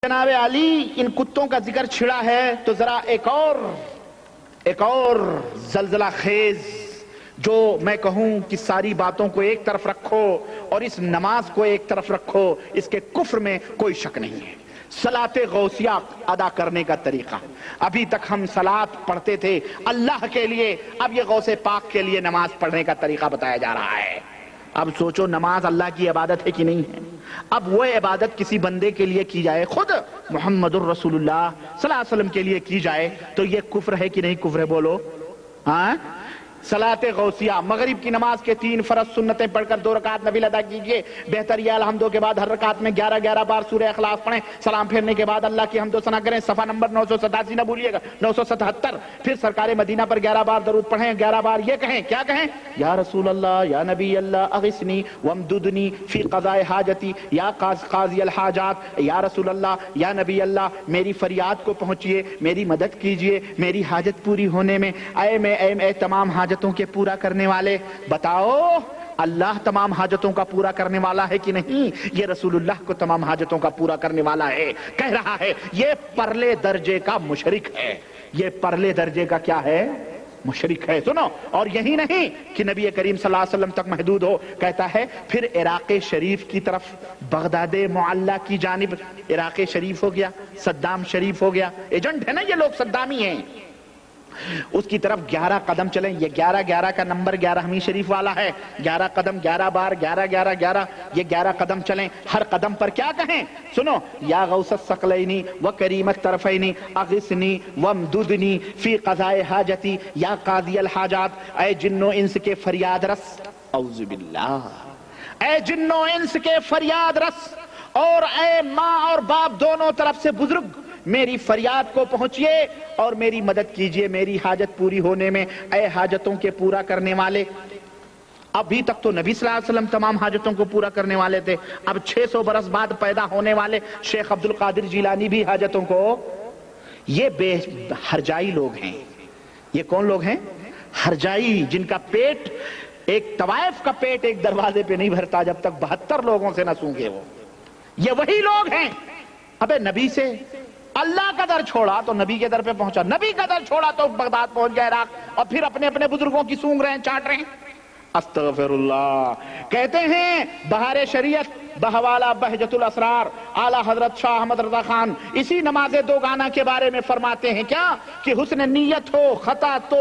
جناب علی ان کتوں کا ذکر چھڑا ہے تو ذرا ایک اور زلزلہ خیز جو میں کہوں کہ ساری باتوں کو ایک طرف رکھو اور اس نماز کو ایک طرف رکھو، اس کے کفر میں کوئی شک نہیں ہے۔ صلاۃ غوثیہ ادا کرنے کا طریقہ، ابھی تک ہم صلاۃ پڑھتے تھے اللہ کے لیے، اب یہ غوث پاک کے لیے نماز پڑھنے کا طریقہ بتایا جا رہا ہے۔ اب سوچو نماز اللہ کی عبادت ہے کہ نہیں ہے؟ اب وہ عبادت کسی بندے کے لیے کی جائے، خود محمد الرسول اللہ صلی اللہ علیہ وسلم کے لیے کی جائے تو یہ کفر ہے کہ نہیں کفر ہے؟ بولو ہاں۔ صلاۃ غوثیہ، مغرب کی نماز کے 3 فرض سنتیں پڑھ کر 2 رکعت نفل ادا کیجئے، بہتر یہ الحمدو کے بعد ہر رکعت میں 11 بار سورہ اخلاص پڑھیں، سلام پھیرنے کے بعد اللہ کی حمد و ثنا کریں، صفحہ نمبر 987 نہ بھولیے گا، 977، پھر سرکار مدینہ پر 11 بار درود پڑھیں، 11 بار یہ کہیں، کیا کہیں؟ یا رسول اللہ، یا نبی اللہ، اغثنی وامددنی فی قضاء حاجتی، یا قاضی الحاجات، یا رسول اللہ، یا نبی اللہ، میری فریاد کو پہنچیے، میری مدد کیجئے میری حاجت پوری ہونے میں، اے تمام حاجتوں کے پورا کرنے والے۔ بتاؤ اللہ تمام حاجتوں کا پورا کرنے والا ہے کہ نہیں؟ یہ رسول اللہ کو تمام حاجتوں کا پورا کرنے والا ہے، کہہ رہا ہے یہ پرلے درجے کا مشرک ہے۔ یہ پرلے درجے کا کیا ہے؟ مشرک ہے۔ سنو، اور یہی نہیں کہ نبی کریم صلی اللہ علیہ وسلم تک محدود ہو، کہتا ہے پھر عراق شریف کی طرف، بغداد معلی کی جانب، عراق شریف ہو گیا، صدام شریف ہو گیا، ایجنٹ ہے نا یہ لوگ، صدامی ہیں، اس کی طرف 11 قدم چلیں۔ یہ 11 کا نمبر 11 ہمیں شریف والا ہے، 11 قدم، 11 بار، 11 یہ 11 قدم چلیں، ہر قدم پر کیا کہیں؟ سنو، یا غوث الثقلین و کریم الطرفین اغثنی وامددنی فی قضاء حاجتی، یا قاضی الحاجات، اے جن و انس کے فریاد رس، اعوذ باللہ، اے جن و انس کے فریاد رس، اور اے ماں اور باپ دونوں طرف سے بزرگ، میری فریاد کو پہنچیے اور میری مدد کیجئے میری حاجت پوری ہونے میں، اے حاجتوں کے پورا کرنے والے۔ ابھی تک تو نبی صلی اللہ علیہ وسلم تمام حاجتوں کو پورا کرنے والے تھے، اب 600 برس بعد پیدا ہونے والے شیخ عبد القادر جیلانی بھی حاجتوں کو، یہ بے ہرجائی لوگ ہیں۔ یہ کون لوگ ہیں؟ ہرجائی، جن کا پیٹ، ایک طوائف کا پیٹ ایک دروازے پہ نہیں بھرتا جب تک 72 لوگوں سے نہ سونگے وہ۔ یہ وہی لوگ ہیں۔ ابے نبی سے اللہ کا در چھوڑا تو نبی کے در پہ پہنچا، نبی کا در چھوڑا تو بغداد پہنچ گیا، عراق، اور پھر اپنے بزرگوں کی سونگ رہے ہیں، چاٹ رہے ہیں۔ استغفر اللہ۔ کہتے ہیں بہار شریعت بہوالا بہجت الاسرار، اعلیٰ حضرت شاہ احمد رضا خان اسی نماز 2 گانا کے بارے میں فرماتے ہیں کیا کہ حسن نیت ہو خطا تو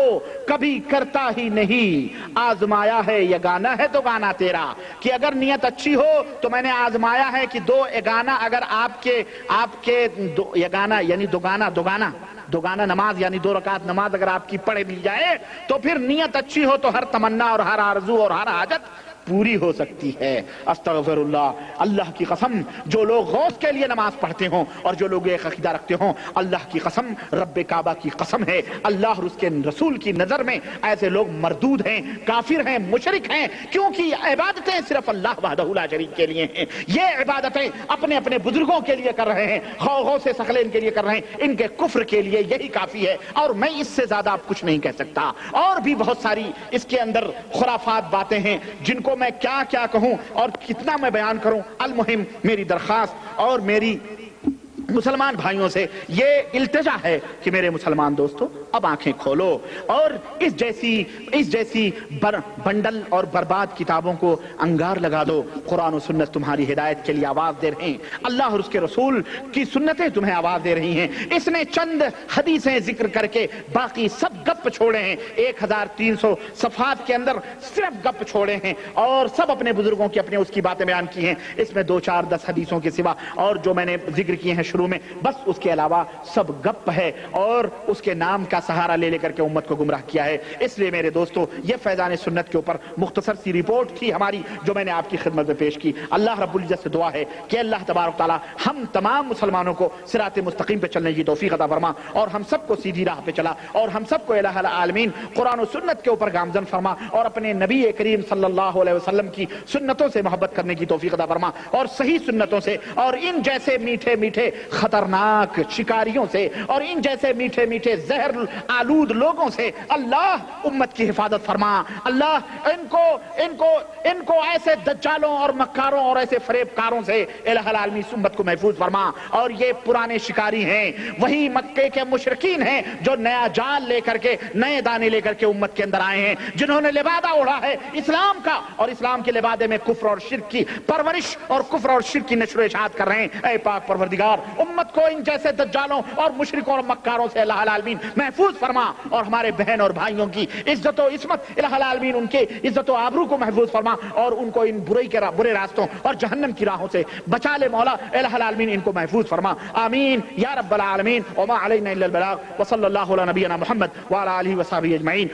کبھی کرتا ہی نہیں، آزمایا ہے یہ گانا ہے 2 گانا تیرا، کہ اگر نیت اچھی ہو تو میں نے آزمایا ہے کہ 2 گانا اگر آپ کے یہ گانا یعنی 2 گانا نماز یعنی 2 رکعت نماز اگر آپ کی پڑھ لی جائے تو پھر نیت اچھی ہو تو ہر تمنا اور ہر آرزو اور ہر حاجت پوری ہو سکتی ہے۔ استغفر اللہ۔ اللہ کی قسم جو لوگ غوث کے لیے نماز پڑھتے ہوں اور جو لوگ ایک عقیدہ رکھتے ہوں، اللہ کی قسم، رب کعبہ کی قسم ہے، اللہ اور اس کے رسول کی نظر میں ایسے لوگ مردود ہیں، کافر ہیں، مشرک ہیں، کیونکہ عبادتیں صرف اللہ وحدہ لا شریک کے لیے ہیں۔ یہ عبادتیں اپنے بزرگوں کے لیے کر رہے ہیں، غوث ثقلین کے لیے کر رہے ہیں، ان کے کفر کے لیے یہی کافی ہے، اور میں اس سے زیادہ اب کچھ نہیں کہہ سکتا۔ اور بھی بہت ساری اس کے اندر خرافات باتیں ہیں جن کو میں کیا کہوں اور کتنا میں بیان کروں۔ المہم میری درخواست اور میری مسلمان بھائیوں سے یہ التجا ہے کہ میرے مسلمان دوستو اب آنکھیں کھولو اور اس جیسی بنڈل اور برباد کتابوں کو انگار لگا دو۔ قرآن و سنت تمہاری ہدایت کے لیے آواز دے رہے ہیں، اللہ اور اس کے رسول کی سنتیں تمہیں آواز دے رہی ہیں۔ اس نے چند حدیثیں ذکر کر کے باقی سب گپ چھوڑے ہیں، 1300 صفحات کے اندر صرف گپ چھوڑے ہیں اور سب اپنے بزرگوں کی اپنے اس کی باتیں بیان کی ہیں۔ اس میں 2 4 10 حدیثوں کے سوا اور جو میں نے ذکر کیے ہیں شروع میں، بس اس کے علاوہ سب گپ ہے اور اس کے نام کا سہارا لے کر کے امت کو گمراہ کیا ہے۔ اس لیے میرے دوستو یہ فیضان سنت کے اوپر مختصر سی رپورٹ تھی ہماری جو میں نے آپ کی خدمت میں پیش کی۔ اللہ رب العزت سے دعا ہے کہ اللہ تبارک تعالی ہم تمام مسلمانوں کو صراط مستقیم پہ چلنے کی توفیق عطا فرما اور ہم سب کو سیدھی راہ پہ چلا اور ہم سب کو الہ العالمین قرآن و سنت کے اوپر گامزن فرما اور اپنے نبی کریم صلی اللہ علیہ وسلم کی سنتوں سے محبت کرنے کی توفیق عطا فرما اور صحیح سنتوں سے اور ان جیسے میٹھے خطرناک شکاریوں سے اور ان جیسے میٹھے زہر آلود لوگوں سے اللہ امت کی حفاظت فرما۔ اللہ ان کو ایسے دجالوں اور مکاروں اور ایسے فریب کاروں سے الہ العالمین امت کو محفوظ فرما۔ اور یہ پرانے شکاری ہیں، وہی مکے کے مشرکین ہیں جو نیا جال لے کر کے، نئے دانے لے کر کے امت کے اندر آئے ہیں، جنہوں نے لبادہ اڑا ہے اسلام کا، اور اسلام کے لبادے میں کفر اور شرک کی پرورش اور کفر اور شرک کی نشر و اشاعت کر رہے ہیں۔ اے پاک پروردگار، امت کو ان جیسے دجالوں اور مشرکوں اور مکاروں سے الہ العالمین محفوظ فرما، اور ہمارے بہن اور بھائیوں کی عزت و عصمت الہ العالمین ان کے عزت و آبرو کو محفوظ فرما، اور ان کو ان برے راستوں اور جہنم کی راہوں سے بچا لے مولا۔ الہ العالمین ان کو محفوظ فرما، آمین یا رب العالمین۔ وما علینا الا البلاغ، وصلی اللہ علی نبینا محمد وعلی آلہ وصحبہ اجمعین۔